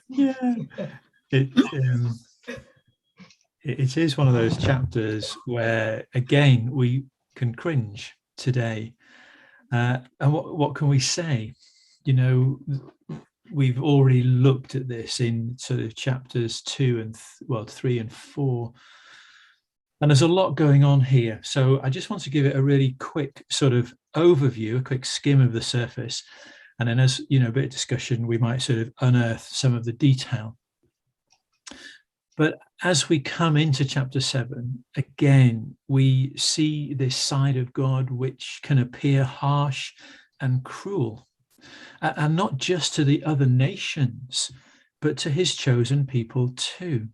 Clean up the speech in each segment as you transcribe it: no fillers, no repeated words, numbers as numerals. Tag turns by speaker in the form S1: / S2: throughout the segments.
S1: Yeah, it it is one of those chapters where, again, we can cringe today. And what can we say? You know, we've already looked at this in sort of chapters 3 and 4. And there's a lot going on here. So I just want to give it a really quick sort of overview, a quick skim of the surface. And then as, a bit of discussion, we might sort of unearth some of the detail. But as we come into chapter 7, again, we see this side of God which can appear harsh and cruel, and not just to the other nations, but to his chosen people too.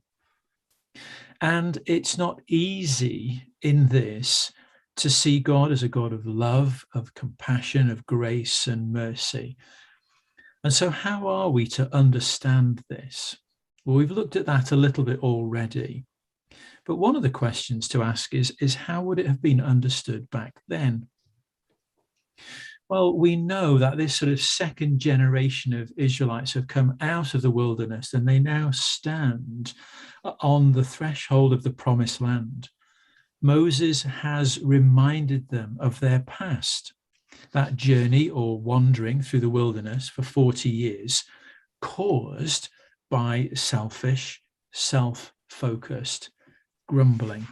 S1: And it's not easy in this to see God as a God of love, of compassion, of grace and mercy. And so how are we to understand this? Well, we've looked at that a little bit already. But one of the questions to ask is how would it have been understood back then? Well, we know that this sort of second generation of Israelites have come out of the wilderness and they now stand on the threshold of the promised land. Moses has reminded them of their past, that journey or wandering through the wilderness for 40 years caused by selfish, self-focused grumbling.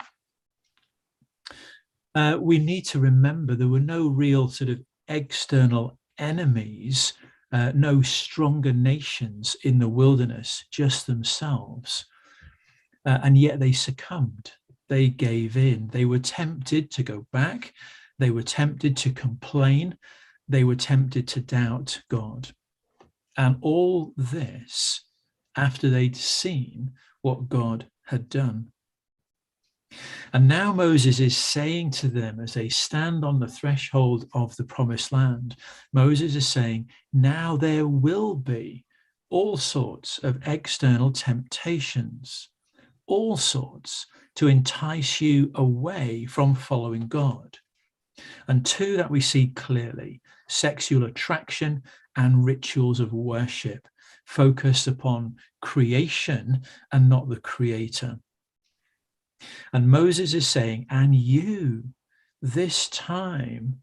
S1: We need to remember there were no real sort of external enemies, no stronger nations in the wilderness, just themselves. And yet they succumbed. They gave in. They were tempted to go back. They were tempted to complain. They were tempted to doubt God. And all this after they'd seen what God had done. And now Moses is saying to them as they stand on the threshold of the promised land, Moses is saying, now there will be all sorts of external temptations, all sorts to entice you away from following God. And two that we see clearly, sexual attraction and rituals of worship, focused upon creation and not the creator. And Moses is saying, and you, this time,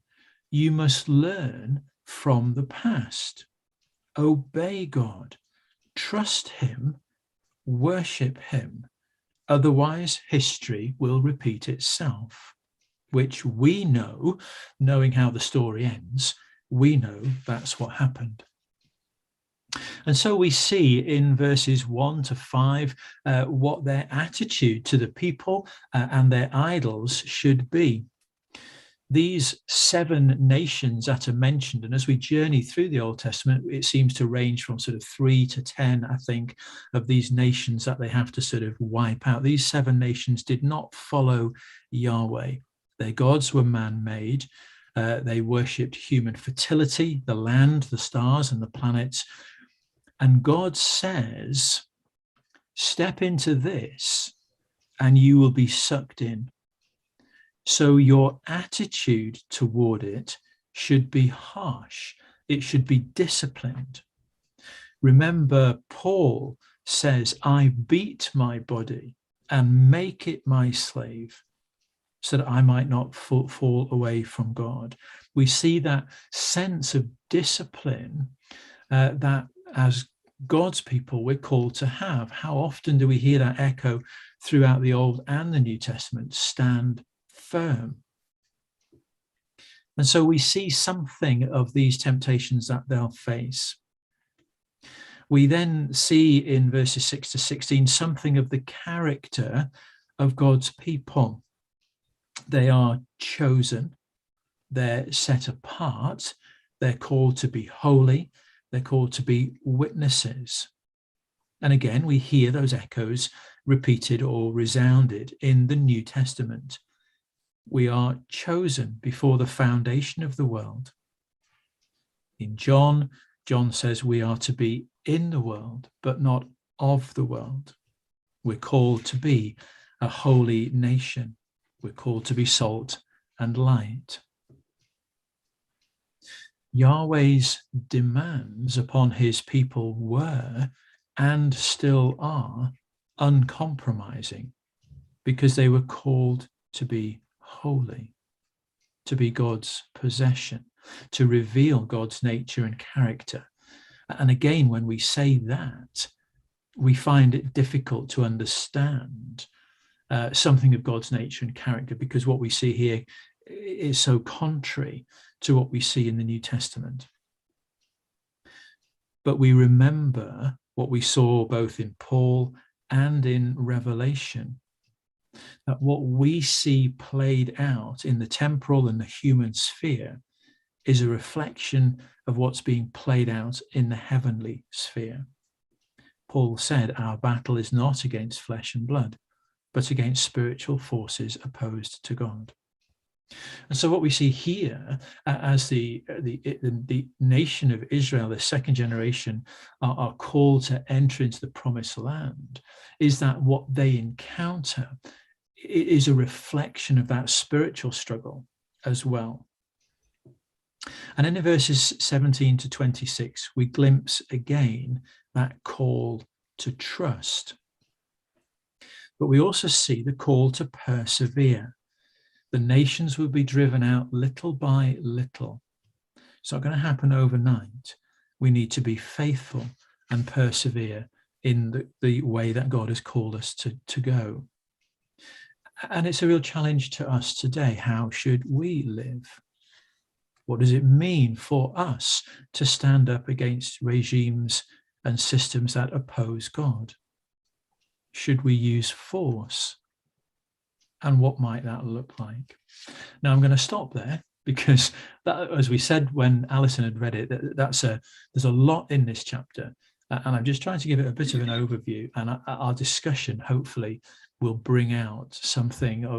S1: you must learn from the past. Obey God, trust him, worship him. Otherwise, history will repeat itself, which we know, knowing how the story ends, we know that's what happened. And so we see in verses 1 to 5 what their attitude to the people and their idols should be. These 7 nations that are mentioned, and as we journey through the Old Testament, it seems to range from sort of 3 to 10, I think, of these nations that they have to sort of wipe out. These 7 nations did not follow Yahweh. Their gods were man-made. They worshipped human fertility, the land, the stars, and the planets. And God says, step into this and you will be sucked in. So your attitude toward it should be harsh. It should be disciplined. Remember, Paul says, I beat my body and make it my slave so that I might not fall away from God. We see that sense of discipline that as God's people we're called to have. How often do we hear that echo throughout the Old and the New Testament? Stand firm. And so we see something of these temptations that they'll face. We then see in verses 6 to 16 something of the character of God's people. They are chosen, they're set apart, they're called to be holy, they're called to be witnesses. And again, we hear those echoes repeated or resounded in the New Testament. We are chosen before the foundation of the world. In John says we are to be in the world, but not of the world. We're called to be a holy nation. We're called to be salt and light. Yahweh's demands upon his people were and still are uncompromising, because they were called to be holy, to be God's possession, to reveal God's nature and character. And again, when we say that, we find it difficult to understand something of God's nature and character, because what we see here is so contrary to what we see in the New Testament. But we remember what we saw both in Paul and in Revelation, that what we see played out in the temporal and the human sphere is a reflection of what's being played out in the heavenly sphere. Paul said, our battle is not against flesh and blood, but against spiritual forces opposed to God. And so what we see here as the nation of Israel, the second generation, are called to enter into the promised land, is that what they encounter is a reflection of that spiritual struggle as well. And in verses 17 to 26, we glimpse again that call to trust. But we also see the call to persevere. The nations will be driven out little by little. It's not going to happen overnight. We need to be faithful and persevere in the way that God has called us to go. And it's a real challenge to us today. How should we live? What does it mean for us to stand up against regimes and systems that oppose God? Should we use force? And what might that look like? Now, I'm going to stop there, because that, as we said when Alison had read it, there's a lot in this chapter. And I'm just trying to give it a bit of an overview. And our discussion, hopefully, will bring out something of